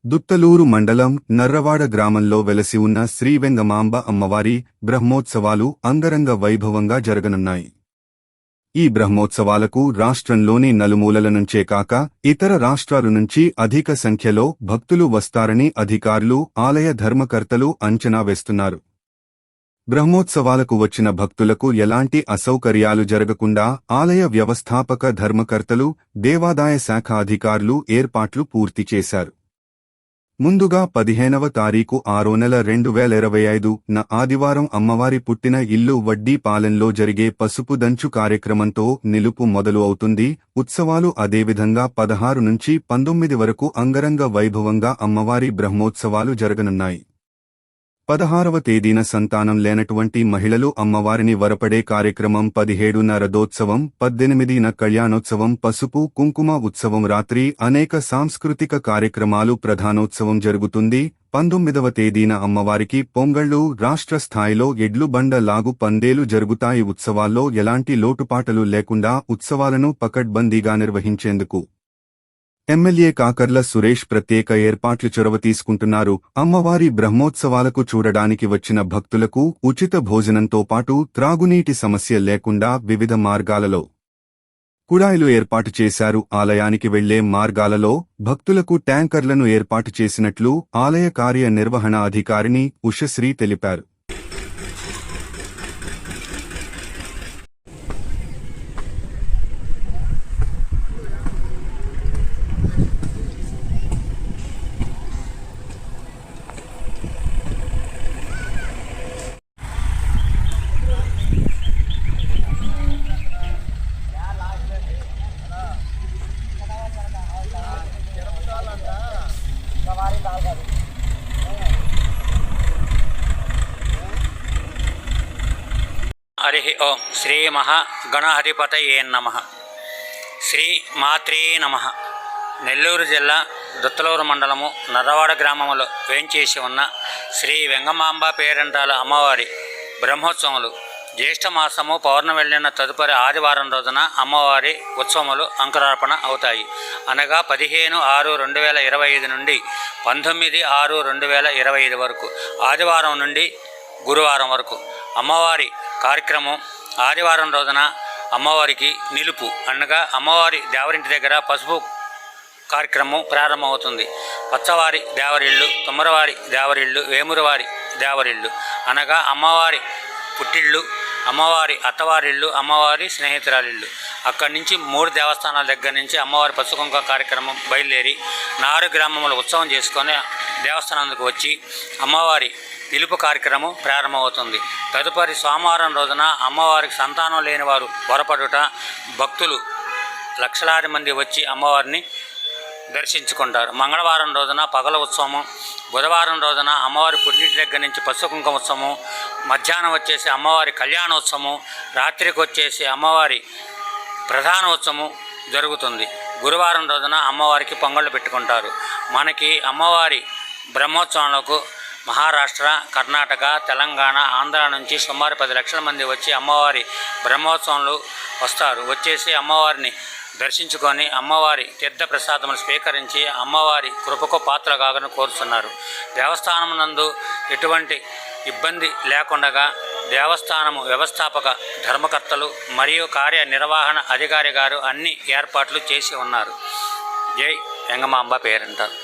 దుత్తలూరు మండలం నర్రవాడ గ్రామంలో వెలసి ఉన్న శ్రీ వెంగమాంబ అమ్మవారి బ్రహ్మోత్సవాలు అంగరంగ వైభవంగా జరగనున్నాయి. ఈ బ్రహ్మోత్సవాలకు రాష్ట్రంలోని నలుమూలల నుంచే కాక ఇతర రాష్ట్రాల నుంచి అధిక సంఖ్యలో భక్తులు వస్తారని అధికారులు, ఆలయ ధర్మకర్తలు అంచనా వేస్తున్నారు. బ్రహ్మోత్సవాలకు వచ్చిన భక్తులకు ఎలాంటి అసౌకర్యాలు జరగకుండా ఆలయ వ్యవస్థాపక ధర్మకర్తలు, దేవాదాయ శాఖ అధికారులు ఏర్పాట్లు పూర్తి చేశారు. ముందుగా 15వ తారీఖు 6వ నెల 2025న ఆదివారం అమ్మవారి పుట్టిన ఇల్లు వడ్డీపాలెంలో జరిగే పసుపు దంచు కార్యక్రమంతో నిలుపు మొదలు అవుతుంది. ఉత్సవాలు అదేవిధంగా 16 నుంచి 19 వరకు అంగరంగ వైభవంగా అమ్మవారి బ్రహ్మోత్సవాలు జరగనున్నాయి. 16వ తేదీన సంతానం లేనటువంటి మహిళలు అమ్మవారిని వరపడే కార్యక్రమం, 17న రథోత్సవం, 18న కళ్యాణోత్సవం, పసుపు కుంకుమ ఉత్సవం, రాత్రి అనేక సాంస్కృతిక కార్యక్రమాలు, ప్రధానోత్సవం జరుగుతుంది. 19వ తేదీన అమ్మవారికి పొంగళ్లు, రాష్ట్ర స్థాయిలో ఎడ్లు బండ లాగు పందేలు జరుగుతాయి. ఉత్సవాల్లో ఎలాంటి లోటుపాటలు లేకుండా ఉత్సవాలను పకడ్బందీగా నిర్వహించేందుకు ఎమ్మెల్యే కాకర్ల సురేష్ ప్రత్యేక ఏర్పాట్లు చొరవ తీసుకుంటున్నారు. అమ్మవారి బ్రహ్మోత్సవాలకు చూడడానికి వచ్చిన భక్తులకు ఉచిత భోజనంతో పాటు త్రాగునీటి సమస్య లేకుండా వివిధ మార్గాలలో కుళాయిలు ఏర్పాటు చేశారు. ఆలయానికి వెళ్లే మార్గాలలో భక్తులకు ట్యాంకర్లను ఏర్పాటు చేసినట్లు ఆలయ కార్యనిర్వహణ అధికారిని ఉషశ్రీ తెలిపారు. హరి ఓం. శ్రీ మహాగణాధిపతయే నమః. శ్రీ మాత్రే నమః. నెల్లూరు జిల్లా దుత్తలూరు మండలము నర్రవాడ గ్రామంలో వేంచేసి ఉన్న శ్రీ వెంగమాంబ పేరంటాల అమ్మవారి బ్రహ్మోత్సవములు జ్యేష్ఠ మాసము పౌర్ణమి వెళ్ళిన తదుపరి ఆదివారం రోజున అమ్మవారి ఉత్సవములు అంకురార్పణ అవుతాయి. అనగా 15/6/2025 నుండి 19/6/2025 వరకు ఆదివారం నుండి గురువారం వరకు అమ్మవారి కార్యక్రమం. ఆదివారం రోజున అమ్మవారికి నిలుపు అనగా అమ్మవారి దేవరింటి దగ్గర పసుపు కార్యక్రమం ప్రారంభమవుతుంది. పచ్చవారి దేవరిళ్ళు, తుమ్మరవారి దేవరిళ్ళు, వేమురవారి దేవరిళ్ళు అనగా అమ్మవారి పుట్టిళ్ళు, అమ్మవారి అత్తవారిళ్ళు, అమ్మవారి స్నేహితురాలిళ్ళు. అక్కడి నుంచి 3 దేవస్థానాల దగ్గర నుంచి అమ్మవారి పసుకుంక కార్యక్రమం బయలుదేరి 4 గ్రామంలో ఉత్సవం చేసుకొని దేవస్థానానికి వచ్చి అమ్మవారి నిలుపు కార్యక్రమం ప్రారంభమవుతుంది. తదుపరి సోమవారం రోజున అమ్మవారికి సంతానం లేని వారు వరపడుట, భక్తులు లక్షలాది మంది వచ్చి అమ్మవారిని దర్శించుకుంటారు. మంగళవారం రోజున పగల ఉత్సవము, బుధవారం రోజున అమ్మవారి పుట్టింటి దగ్గర నుంచి పసుకుంకుమ ఉత్సవము, మధ్యాహ్నం వచ్చేసి అమ్మవారి కళ్యాణోత్సవము, రాత్రికి వచ్చేసి అమ్మవారి ప్రధానోత్సవము జరుగుతుంది. గురువారం రోజున అమ్మవారికి పొంగళ్ళు పెట్టుకుంటారు. మనకి అమ్మవారి బ్రహ్మోత్సవాలకు మహారాష్ట్ర, కర్ణాటక, తెలంగాణ, ఆంధ్ర నుంచి సుమారు 10 లక్షల మంది వచ్చి అమ్మవారి బ్రహ్మోత్సవంలో వస్తారు. వచ్చేసి అమ్మవారిని దర్శించుకొని అమ్మవారి తీర్థ ప్రసాదములు స్వీకరించి అమ్మవారి కృపకు పాత్రగాగను కోరుతున్నారు. దేవస్థానం నందు ఎటువంటి ఇబ్బంది లేకుండా దేవస్థానము వ్యవస్థాపక ధర్మకర్తలు మరియు కార్యనిర్వహణ అధికారి గారు అన్ని ఏర్పాట్లు చేసి ఉన్నారు. జై వెంగమాంబ పేరంటారు.